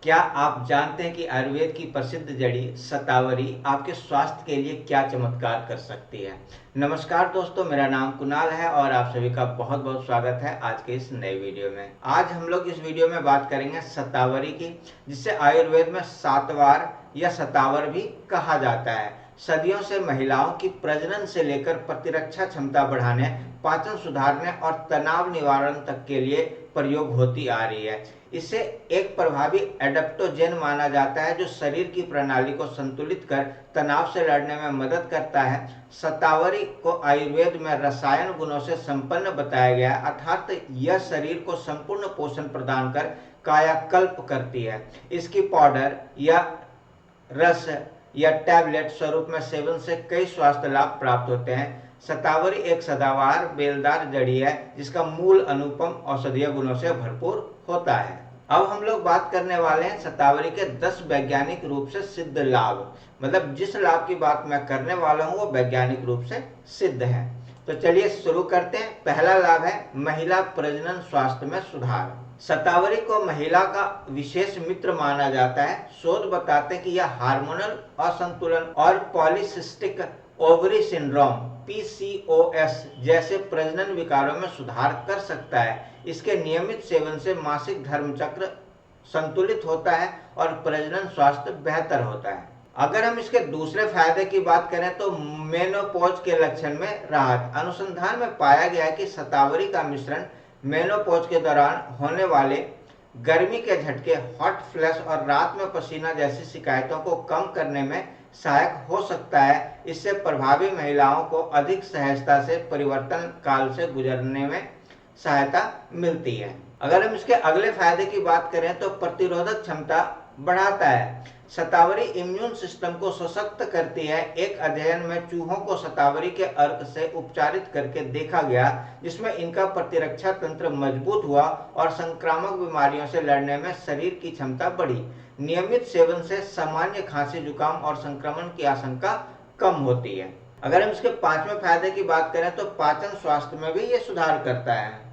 क्या आप जानते हैं कि आयुर्वेद की प्रसिद्ध जड़ी शतावरी आपके स्वास्थ्य के लिए क्या चमत्कार कर सकती है। नमस्कार दोस्तों, मेरा नाम कुणाल है और आप सभी का बहुत बहुत स्वागत है आज के इस नए वीडियो में। आज हम लोग इस वीडियो में बात करेंगे शतावरी की, जिसे आयुर्वेद में सातवार या शतावर भी कहा जाता है। सदियों से महिलाओं की प्रजनन से लेकर प्रतिरक्षा क्षमता बढ़ाने, पाचन सुधारने और तनाव निवारण तक के लिए प्रयोग होती आ रही है। इसे एक प्रभावी एडेप्टोजेन माना जाता है जो शरीर की प्रणाली को संतुलित कर तनाव से लड़ने में मदद करता है। शतावरी को आयुर्वेद में रसायन गुणों से संपन्न बताया गया है, अर्थात यह शरीर को संपूर्ण पोषण प्रदान कर कायाकल्प करती है। इसकी पाउडर या रस या टैबलेट स्वरूप में सेवन से कई स्वास्थ्य लाभ प्राप्त होते हैं। शतावरी एक सदाबहार बेलदार जड़ी है जिसका मूल अनुपम औषधीय गुणों से भरपूर होता है। अब हम लोग बात करने वाले हैं शतावरी के 10 वैज्ञानिक रूप से सिद्ध लाभ। मतलब जिस लाभ की बात मैं करने वाला हूँ वो वैज्ञानिक रूप से सिद्ध है। तो चलिए शुरू करते हैं। पहला लाभ है महिला प्रजनन स्वास्थ्य में सुधार। शतावरी को महिला का विशेष मित्र माना जाता है। शोध बताते हैं कि यह हार्मोनल असंतुलन और पॉलीसिस्टिक ओवरी सिंड्रोम पीसीओएस जैसे प्रजनन विकारों में सुधार कर सकता है। इसके नियमित सेवन से मासिक धर्मचक्र संतुलित होता है और प्रजनन स्वास्थ्य बेहतर होता है। अगर हम इसके दूसरे फायदे की बात करें तो मेनोपॉज के लक्षण में राहत। अनुसंधान में पाया गया है कि शतावरी का मिश्रण मेनोपॉज के दौरान होने वाले गर्मी के झटके, हॉट फ्लैश और रात में पसीना जैसी शिकायतों को कम करने में सहायक हो सकता है। इससे प्रभावी महिलाओं को अधिक सहजता से परिवर्तन काल से गुजरने में सहायता मिलती है। अगर हम इसके अगले फायदे की बात करें तो प्रतिरोधक क्षमता बढ़ाता है। शतावरी इम्यून सिस्टम को सशक्त करती है। एक अध्ययन में चूहों को शतावरी के अर्क से उपचारित करके देखा गया, जिसमें इनका प्रतिरक्षा तंत्र मजबूत हुआ और संक्रामक बीमारियों से लड़ने में शरीर की क्षमता बढ़ी। नियमित सेवन से सामान्य खांसी, जुकाम और संक्रमण की आशंका कम होती है। अगर हम इसके पांचवें फायदे की बात करें तो पाचन स्वास्थ्य में भी ये सुधार करता है।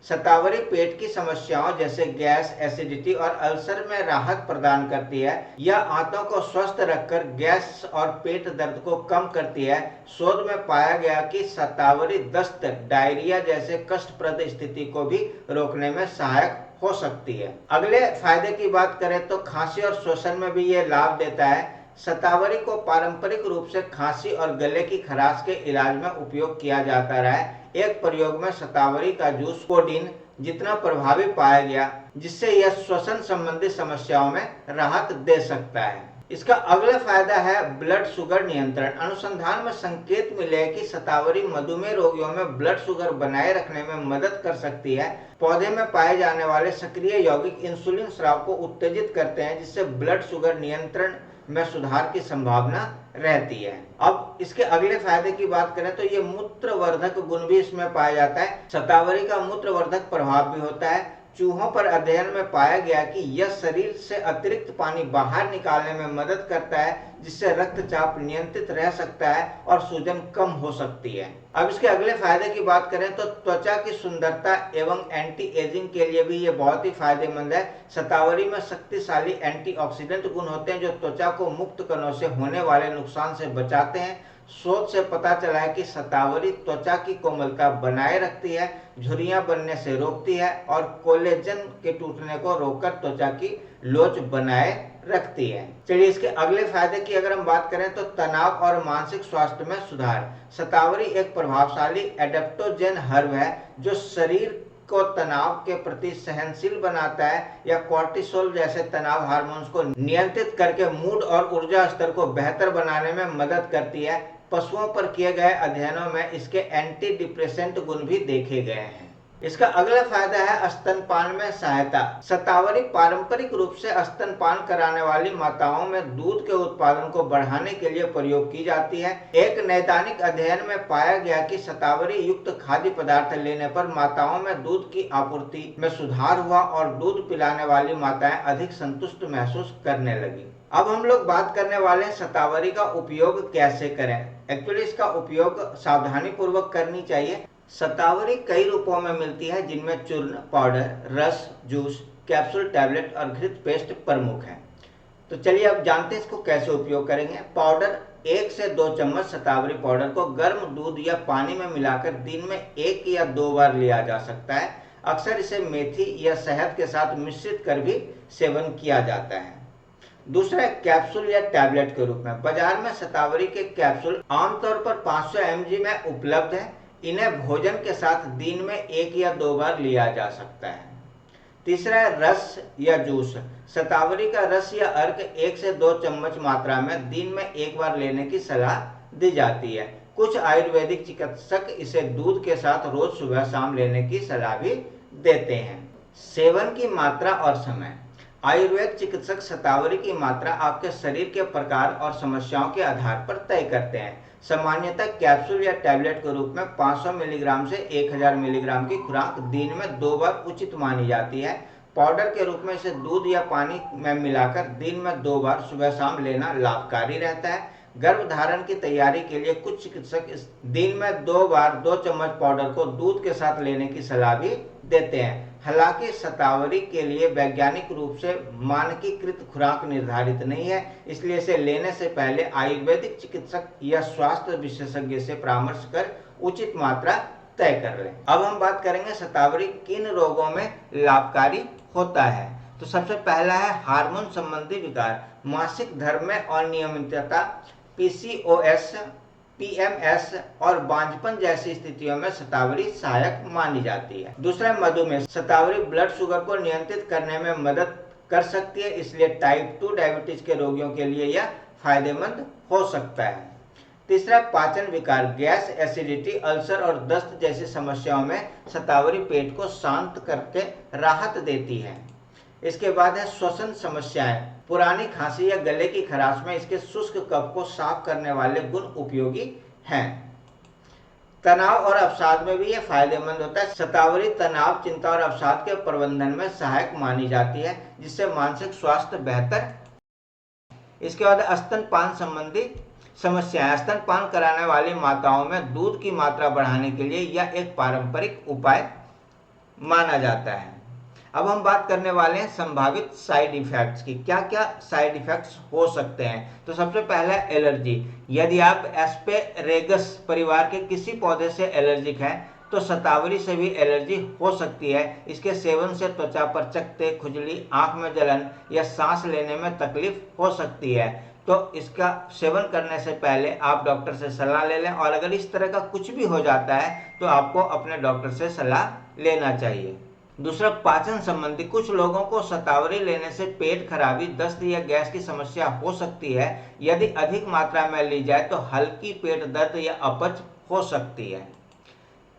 शतावरी पेट की समस्याओं जैसे गैस, एसिडिटी और अल्सर में राहत प्रदान करती है। यह आंतों को स्वस्थ रखकर गैस और पेट दर्द को कम करती है। शोध में पाया गया कि शतावरी दस्त, डायरिया जैसे कष्टप्रद स्थिति को भी रोकने में सहायक हो सकती है। अगले फायदे की बात करें तो खांसी और श्वसन में भी ये लाभ देता है। शतावरी को पारंपरिक रूप से खांसी और गले की खराश के इलाज में उपयोग किया जाता रहा है। एक प्रयोग में शतावरी का जूस कोडीन जितना प्रभावी पाया गया, जिससे यह श्वसन संबंधी समस्याओं में राहत दे सकता है। इसका अगला फायदा है ब्लड शुगर नियंत्रण। अनुसंधान में संकेत मिले हैं कि शतावरी मधुमेह रोगियों में ब्लड शुगर बनाए रखने में मदद कर सकती है। पौधे में पाए जाने वाले सक्रिय यौगिक इंसुलिन स्राव को उत्तेजित करते हैं, जिससे ब्लड शुगर नियंत्रण में सुधार की संभावना रहती है। अब इसके अगले फायदे की बात करें तो ये मूत्रवर्धक गुण भी इसमें पाया जाता है। शतावरी का मूत्रवर्धक प्रभाव भी होता है। चूहों पर अध्ययन में पाया गया कि यह शरीर से अतिरिक्त पानी बाहर निकालने में मदद करता है, जिससे रक्तचाप नियंत्रित रह सकता है और सूजन कम हो सकती है। अब इसके अगले फायदे की बात करें तो त्वचा की सुंदरता एवं एंटी एजिंग के लिए भी ये बहुत ही फायदेमंद है। शतावरी में शक्तिशाली एंटीऑक्सीडेंट गुण होते हैं जो त्वचा को मुक्त कणों से होने वाले नुकसान से बचाते हैं। शोध से पता चला है कि शतावरी त्वचा की कोमलता बनाए रखती है, झुर्रियां बनने से रोकती है और कोलेजन के टूटने को रोककर त्वचा की लोच बनाए रखती है। चलिए इसके अगले फायदे की अगर हम बात करें तो तनाव और मानसिक स्वास्थ्य में सुधार। शतावरी एक प्रभावशाली एडेप्टोजेन हर्ब है जो शरीर को तनाव के प्रति सहनशील बनाता है या कॉर्टिसोल जैसे तनाव हार्मोन्स को नियंत्रित करके मूड और ऊर्जा स्तर को बेहतर बनाने में मदद करती है। पशुओं पर किए गए अध्ययनों में इसके एंटी डिप्रेसेंट गुण भी देखे गए हैं। इसका अगला फायदा है स्तनपान में सहायता। शतावरी पारंपरिक रूप से स्तनपान कराने वाली माताओं में दूध के उत्पादन को बढ़ाने के लिए प्रयोग की जाती है। एक नैदानिक अध्ययन में पाया गया कि शतावरी युक्त खाद्य पदार्थ लेने पर माताओं में दूध की आपूर्ति में सुधार हुआ और दूध पिलाने वाली माताएं अधिक संतुष्ट महसूस करने लगी। अब हम लोग बात करने वाले हैं शतावरी का उपयोग कैसे करें। एक्चुअली इसका उपयोग सावधानी पूर्वक करनी चाहिए। शतावरी कई रूपों में मिलती है, जिनमें चूर्ण, पाउडर, रस, जूस, कैप्सूल, टैबलेट और घृत पेस्ट प्रमुख हैं। तो चलिए अब जानते हैं इसको कैसे उपयोग करेंगे। पाउडर 1 से 2 चम्मच शतावरी पाउडर को गर्म दूध या पानी में मिलाकर दिन में 1 या 2 बार लिया जा सकता है। अक्सर इसे मेथी या शहद के साथ मिश्रित कर भी सेवन किया जाता है। दूसरा कैप्सूल या टैबलेट के रूप में। बाजार में शतावरी के कैप्सूल आमतौर पर 500 mg में उपलब्ध है। इन्हें भोजन के साथ दिन में 1 या 2 बार लिया जा सकता है। तीसरा है रस या जूस। शतावरी का रस या अर्क 1 से 2 चम्मच मात्रा में दिन में 1 बार लेने की सलाह दी जाती है। कुछ आयुर्वेदिक चिकित्सक इसे दूध के साथ रोज सुबह शाम लेने की सलाह भी देते हैं। सेवन की मात्रा और समय। आयुर्वेद चिकित्सक शतावरी की मात्रा आपके शरीर के प्रकार और समस्याओं के आधार पर तय करते हैं। सामान्यतः कैप्सूल या टैबलेट के रूप में 500 मिलीग्राम से 1000 मिलीग्राम की खुराक दिन में 2 बार उचित मानी जाती है। पाउडर के रूप में इसे दूध या पानी में मिलाकर दिन में 2 बार सुबह शाम लेना लाभकारी रहता है। गर्भधारण की तैयारी के लिए कुछ चिकित्सक इस दिन में 2 बार 2 चम्मच पाउडर को दूध के साथ लेने की सलाह भी देते हैं। हालांकि शतावरी के लिए वैज्ञानिक रूप से मानकीकृत खुराक निर्धारित नहीं है, इसलिए इसे लेने से पहले आयुर्वेदिक चिकित्सक या स्वास्थ्य विशेषज्ञ से परामर्श कर उचित मात्रा तय कर लें। अब हम बात करेंगे शतावरी किन रोगों में लाभकारी होता है। तो सबसे पहला है हार्मोन संबंधी विकार। मासिक धर्म में अनियमितता, PCOS, PMS और बांझपन जैसी स्थितियों में शतावरी सहायक मानी जाती है। दूसरा मधुमेह। शतावरी ब्लड शुगर को नियंत्रित करने में मदद कर सकती है, इसलिए टाइप 2 डायबिटीज के रोगियों के लिए यह फायदेमंद हो सकता है। तीसरा पाचन विकार। गैस, एसिडिटी, अल्सर और दस्त जैसी समस्याओं में शतावरी पेट को शांत करके राहत देती है। इसके बाद है श्वसन समस्याएं। पुरानी खांसी या गले की खराश में इसके शुष्क कफ को साफ करने वाले गुण उपयोगी हैं। तनाव और अवसाद में भी यह फायदेमंद होता है। शतावरी तनाव, चिंता और अवसाद के प्रबंधन में सहायक मानी जाती है, जिससे मानसिक स्वास्थ्य बेहतर। इसके बाद स्तनपान संबंधी समस्याएं। स्तनपान कराने वाली माताओं में दूध की मात्रा बढ़ाने के लिए यह एक पारंपरिक उपाय माना जाता है। अब हम बात करने वाले हैं संभावित साइड इफेक्ट्स की। क्या क्या साइड इफेक्ट्स हो सकते हैं। तो सबसे पहला है एलर्जी। यदि आप एस्पेरेगस परिवार के किसी पौधे से एलर्जिक हैं तो शतावरी से भी एलर्जी हो सकती है। इसके सेवन से त्वचा पर चकत्ते, खुजली, आंख में जलन या सांस लेने में तकलीफ हो सकती है। तो इसका सेवन करने से पहले आप डॉक्टर से सलाह ले लें, और अगर इस तरह का कुछ भी हो जाता है तो आपको अपने डॉक्टर से सलाह लेना चाहिए। दूसरा पाचन संबंधी। कुछ लोगों को शतावरी लेने से पेट खराबी, दस्त या गैस की समस्या हो सकती है। यदि अधिक मात्रा में ली जाए तो हल्की पेट दर्द या अपच हो सकती है।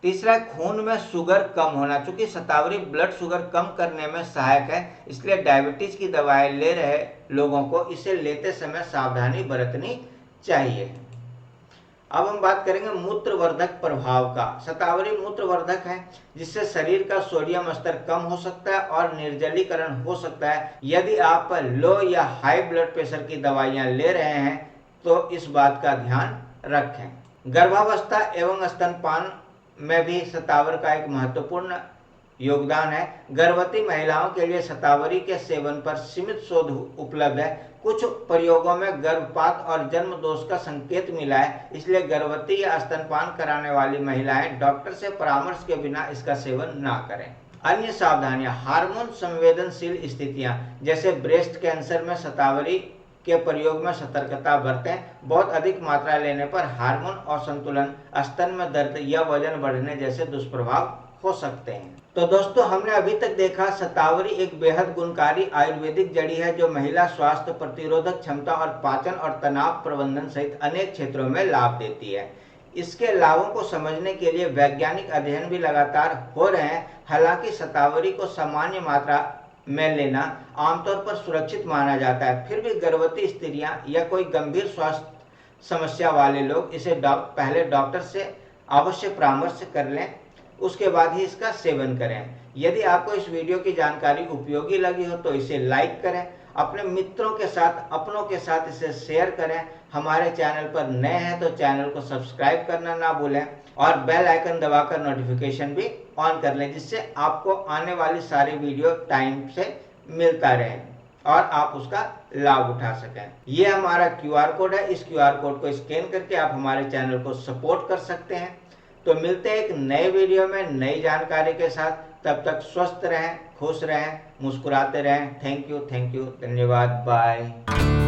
तीसरा खून में शुगर कम होना। चूंकि शतावरी ब्लड शुगर कम करने में सहायक है, इसलिए डायबिटीज की दवाएं ले रहे लोगों को इसे लेते समय सावधानी बरतनी चाहिए। अब हम बात करेंगे मूत्रवर्धक प्रभाव का। शतावरी मूत्रवर्धक है, जिससे शरीर का सोडियम स्तर कम हो सकता है और निर्जलीकरण हो सकता है। यदि आप लो या हाई ब्लड प्रेशर की दवाइयां ले रहे हैं तो इस बात का ध्यान रखें। गर्भावस्था एवं स्तनपान में भी शतावरी का एक महत्वपूर्ण योगदान है। गर्भवती महिलाओं के लिए शतावरी के सेवन पर सीमित शोध उपलब्ध है। कुछ प्रयोगों में गर्भपात और जन्म दोष का संकेत मिला है, इसलिए गर्भवती या स्तनपान कराने वाली महिलाएं डॉक्टर से परामर्श के बिना इसका सेवन ना करें। अन्य सावधानियां। हार्मोन संवेदनशील स्थितियां जैसे ब्रेस्ट कैंसर में शतावरी के प्रयोग में सतर्कता बरतें। बहुत अधिक मात्रा लेने पर हार्मोन असंतुलन, स्तन में दर्द या वजन बढ़ने जैसे दुष्प्रभाव हो सकते हैं। तो दोस्तों, हमने अभी तक देखा शतावरी एक बेहद गुणकारी आयुर्वेदिक जड़ी है जो महिला स्वास्थ्य, प्रतिरोधक क्षमता और पाचन और तनाव प्रबंधन सहित अनेक क्षेत्रों में लाभ देती है। इसके लाभों को समझने के लिए वैज्ञानिक अध्ययन भी लगातार हो रहे हैं। हालांकि शतावरी को सामान्य मात्रा में लेना आमतौर पर सुरक्षित माना जाता है, फिर भी गर्भवती स्त्रियां या कोई गंभीर स्वास्थ्य समस्या वाले लोग इसे पहले डॉक्टर से अवश्य परामर्श कर लें, उसके बाद ही इसका सेवन करें। यदि आपको इस वीडियो की जानकारी उपयोगी लगी हो तो इसे लाइक करें अपने मित्रों के साथ, अपनों के साथ इसे शेयर करें। हमारे चैनल पर नए हैं तो चैनल को सब्सक्राइब करना ना भूलें और बेल आइकन दबाकर नोटिफिकेशन भी ऑन कर लें, जिससे आपको आने वाली सारी वीडियो टाइम से मिलता रहे और आप उसका लाभ उठा सकें। ये हमारा QR कोड है, इस QR कोड को स्कैन करके आप हमारे चैनल को सपोर्ट कर सकते हैं। तो मिलते हैं एक नए वीडियो में नई जानकारी के साथ। तब तक स्वस्थ रहें, खुश रहें, मुस्कुराते रहें। थैंक यू, धन्यवाद, बाय।